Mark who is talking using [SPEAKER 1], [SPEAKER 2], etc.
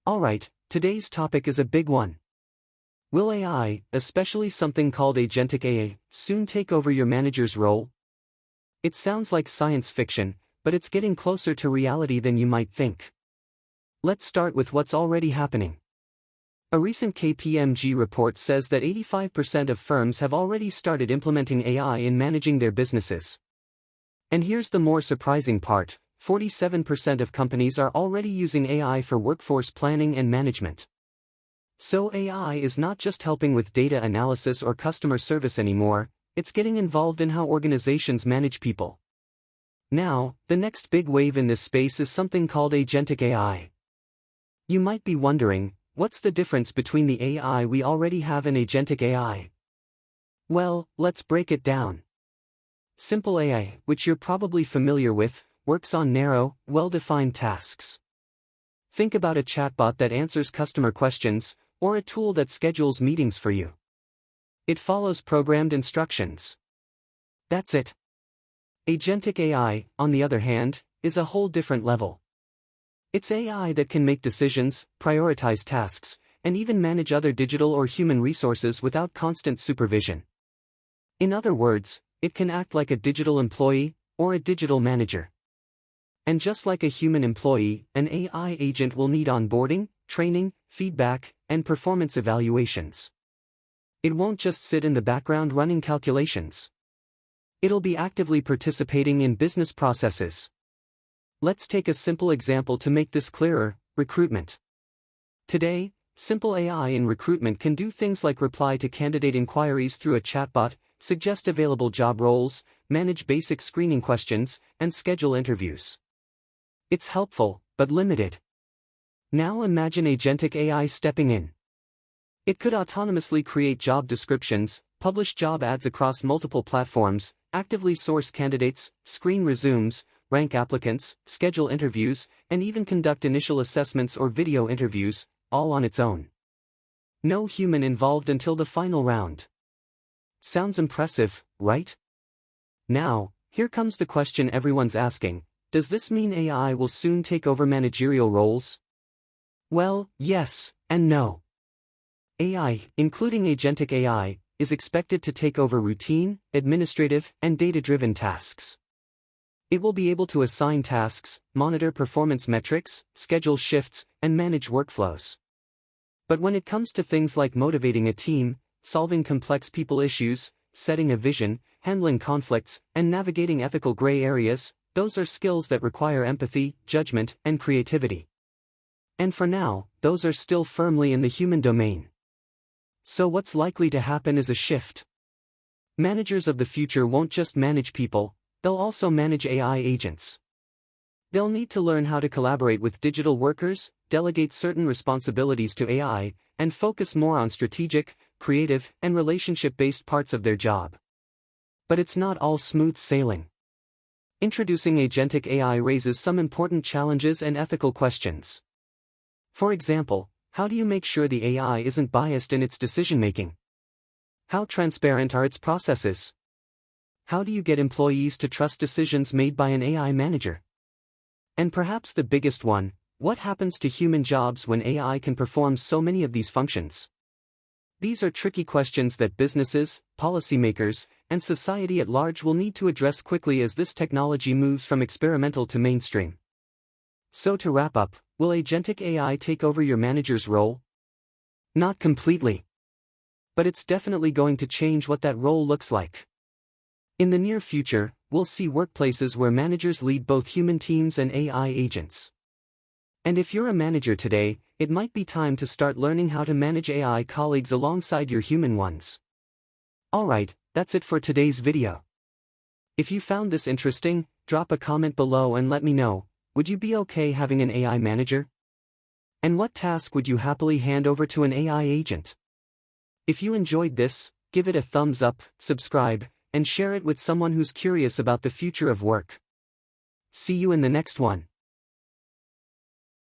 [SPEAKER 1] Alright, today's topic is a big one. Will AI, especially something called agentic AI, soon take over your manager's role? It sounds like science fiction, but it's getting closer to reality than you might think. Let's start with what's already happening. A recent KPMG report says that 85% of firms have already started implementing AI in managing their businesses. And here's the more surprising part: 47% of companies are already using AI for workforce planning and management. So AI is not just helping with data analysis or customer service anymore, it's getting involved in how organizations manage people. Now, the next big wave in this space is something called agentic AI. You might be wondering, what's the difference between the AI we already have and agentic AI? Well, let's break it down. Simple AI, which you're probably familiar with, works on narrow, well-defined tasks. Think about a chatbot that answers customer questions, or a tool that schedules meetings for you. It follows programmed instructions. That's it. Agentic AI, on the other hand, is a whole different level. It's AI that can make decisions, prioritize tasks, and even manage other digital or human resources without constant supervision. In other words, it can act like a digital employee, or a digital manager. And just like a human employee, an AI agent will need onboarding, training, feedback, and performance evaluations. It won't just sit in the background running calculations. It'll be actively participating in business processes. Let's take a simple example to make this clearer: recruitment. Today, simple AI in recruitment can do things like reply to candidate inquiries through a chatbot, suggest available job roles, manage basic screening questions, and schedule interviews. It's helpful, but limited. Now imagine agentic AI stepping in. It could autonomously create job descriptions, publish job ads across multiple platforms, actively source candidates, screen resumes, rank applicants, schedule interviews, and even conduct initial assessments or video interviews, all on its own. No human involved until the final round. Sounds impressive, right? Now, here comes the question everyone's asking: does this mean AI will soon take over managerial roles? Well, yes, and no. AI, including agentic AI, is expected to take over routine, administrative, and data-driven tasks. It will be able to assign tasks, monitor performance metrics, schedule shifts, and manage workflows. But when it comes to things like motivating a team, solving complex people issues, setting a vision, handling conflicts, and navigating ethical gray areas, those are skills that require empathy, judgment, and creativity. And for now, those are still firmly in the human domain. So what's likely to happen is a shift. Managers of the future won't just manage people, they'll also manage AI agents. They'll need to learn how to collaborate with digital workers, delegate certain responsibilities to AI, and focus more on strategic, creative, and relationship-based parts of their job. But it's not all smooth sailing. Introducing agentic AI raises some important challenges and ethical questions. For example, how do you make sure the AI isn't biased in its decision-making? How transparent are its processes? How do you get employees to trust decisions made by an AI manager? And perhaps the biggest one: what happens to human jobs when AI can perform so many of these functions? These are tricky questions that businesses, policymakers, and society at large will need to address quickly as this technology moves from experimental to mainstream. So to wrap up, will agentic AI take over your manager's role? Not completely. But it's definitely going to change what that role looks like. In the near future, we'll see workplaces where managers lead both human teams and AI agents. And if you're a manager today, it might be time to start learning how to manage AI colleagues alongside your human ones. Alright, that's it for today's video. If you found this interesting, drop a comment below and let me know: would you be okay having an AI manager? And what task would you happily hand over to an AI agent? If you enjoyed this, give it a thumbs up, subscribe, and share it with someone who's curious about the future of work. See you in the next one.